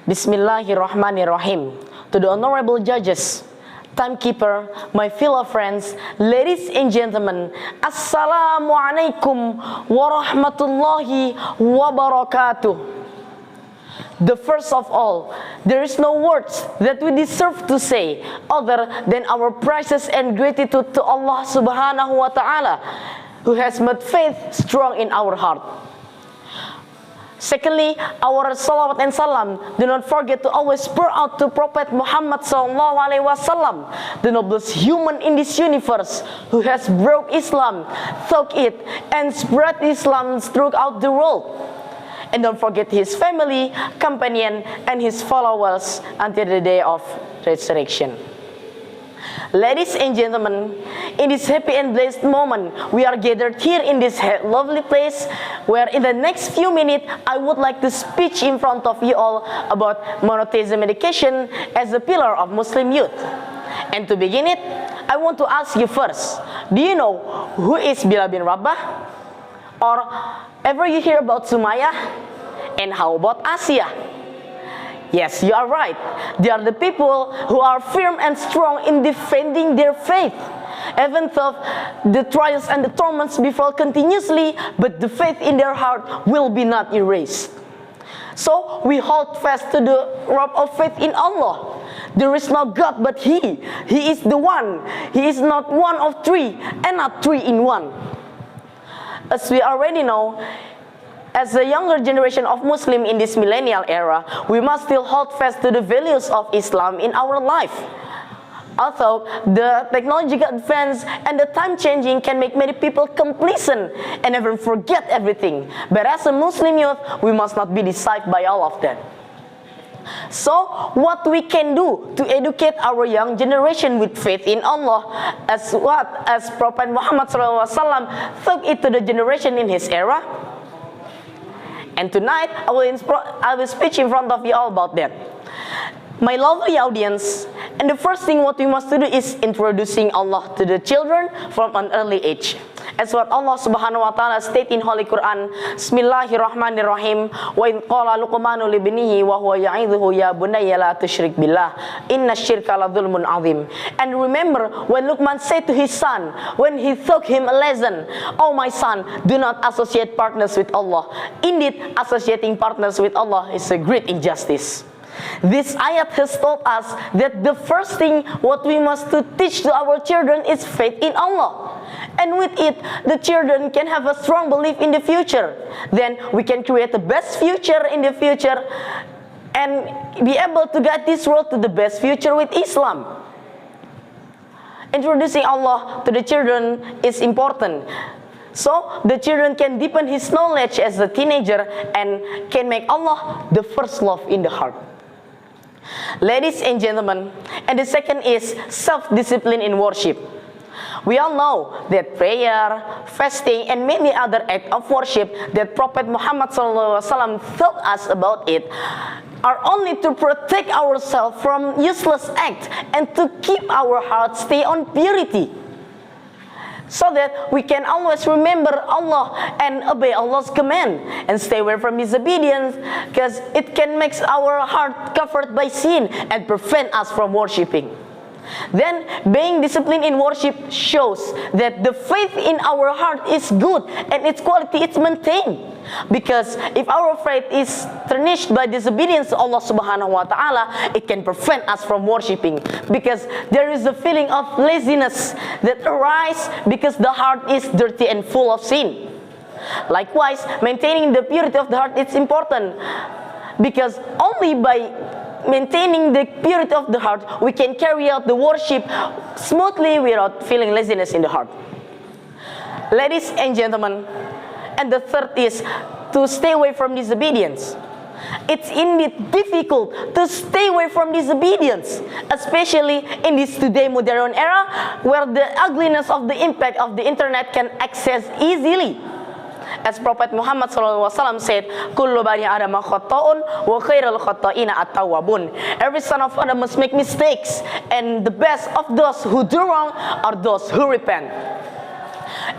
Bismillahirrahmanirrahim. To the honorable judges, timekeeper, my fellow friends, ladies and gentlemen, Assalamualaikum warahmatullahi wabarakatuh. The first of all, there is no words that we deserve to say other than our praises and gratitude to Allah subhanahu wa ta'ala, who has made faith strong in our heart. Secondly, our salawat and salam, do not forget to always pour out to Prophet Muhammad sallallahu alaihi wasallam, the noblest human in this universe, who has brought Islam, taught it, and spread Islam throughout the world. And don't forget his family, companion, and his followers until the day of resurrection. Ladies and gentlemen, in this happy and blessed moment, we are gathered here in this lovely place, where in the next few minutes, I would like to speak in front of you all about monotheism education as a pillar of Muslim youth. And to begin it, I want to ask you first, do you know who is Bilal bin Rabah? Or ever you hear about Sumayyah? And how about Asia? Yes, you are right. They are the people who are firm and strong in defending their faith. Even though the trials and the torments befall continuously, but the faith in their heart will be not erased. So we hold fast to the rope of faith in Allah. There is no God but He. He is the one. He is not one of three and not three in one. As we already know, as a younger generation of Muslim in this millennial era, we must still hold fast to the values of Islam in our life. Although the technological advance and the time changing can make many people complacent and even forget everything. But as a Muslim youth, we must not be deceived by all of that. So, what we can do to educate our young generation with faith in Allah, as Prophet Muhammad SAW taught it to the generation in his era? And tonight, I will speak in front of you all about that. My lovely audience, and the first thing what we must do is introducing Allah to the children from an early age. As what Allah subhanahu wa ta'ala state in Holy Quran, Bismillahirrahmanirrahim, wa in qala Luqmanu libnihi wa huwa ya'idhuhu ya bunayya la tusyrik billah, inna syirka la dhulmun azim. And remember when Luqman said to his son, when he taught him a lesson, "Oh my son, do not associate partners with Allah. Indeed, associating partners with Allah is a great injustice." This ayat has taught us that the first thing what we must to teach to our children is faith in Allah. And with it, the children can have a strong belief in the future. Then we can create the best future in the future and be able to guide this world to the best future with Islam. Introducing Allah to the children is important. So the children can deepen his knowledge as a teenager and can make Allah the first love in the heart. Ladies and gentlemen, and the second is self-discipline in worship. We all know that prayer, fasting, and many other acts of worship that Prophet Muhammad SAW taught us about it are only to protect ourselves from useless acts and to keep our hearts stay on purity, so that we can always remember Allah and obey Allah's command and stay away from disobedience, because it can make our heart covered by sin and prevent us from worshiping. Then, being disciplined in worship shows that the faith in our heart is good and its quality is maintained. Because if our faith is tarnished by disobedience to Allah subhanahu wa ta'ala, it can prevent us from worshiping. Because there is a feeling of laziness that arises because the heart is dirty and full of sin. Likewise, maintaining the purity of the heart is important. Because only by maintaining the purity of the heart, we can carry out the worship smoothly without feeling laziness in the heart. Ladies and gentlemen, and the third is to stay away from disobedience. It's indeed difficult to stay away from disobedience, especially in this today modern era where the ugliness of the impact of the internet can access easily. As Prophet Muhammad SAW said, "Kullu bani Adam khata'un wa khairul khata'ina at-tawwabun." Every son of Adam must make mistakes, and the best of those who do wrong are those who repent.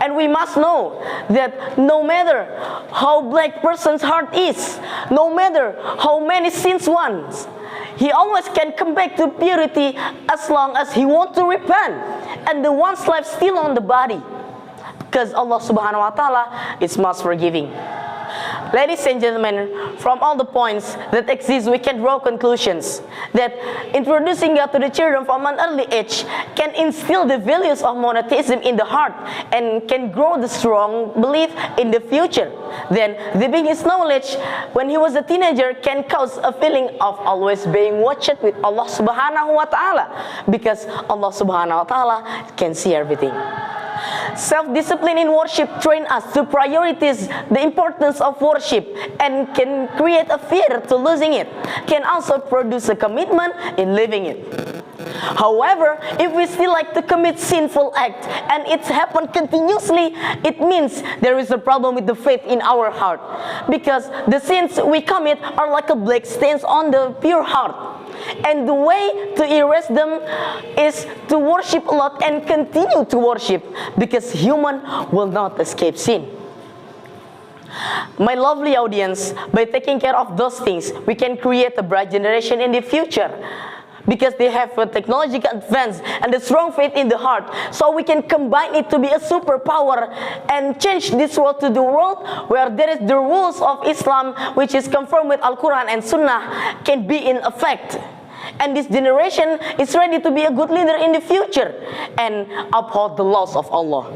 And we must know that no matter how black person's heart is, no matter how many sins once, he always can come back to purity as long as he wants to repent and the one's life still on the body, because Allah subhanahu wa ta'ala is most forgiving. Ladies and gentlemen, from all the points that exist, we can draw conclusions that introducing God to the children from an early age can instill the values of monotheism in the heart and can grow the strong belief in the future. Then, deepening his knowledge when he was a teenager can cause a feeling of always being watched with Allah subhanahu wa ta'ala, because Allah subhanahu wa ta'ala can see everything. Self-discipline in worship train us to prioritize the importance of worship and can create a fear to losing it, can also produce a commitment in living it. However, if we still like to commit sinful act and it's happened continuously, it means there is a problem with the faith in our heart, because the sins we commit are like a black stains on the pure heart. And the way to erase them is to worship a lot and continue to worship, because human will not escape sin. My lovely audience, by taking care of those things, we can create a bright generation in the future, because they have a technological advance and a strong faith in the heart. So we can combine it to be a superpower and change this world to the world where there is the rules of Islam, which is confirmed with Al-Quran and Sunnah, can be in effect. And this generation is ready to be a good leader in the future and uphold the laws of Allah.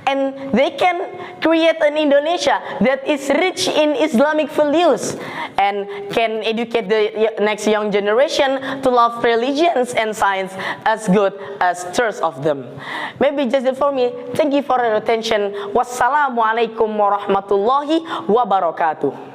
And they can create an Indonesia that is rich in Islamic values and can educate the next young generation to love religions and science as good as thirst of them. Maybe just it for me. Thank you for your attention. Wassalamualaikum warahmatullahi wabarakatuh.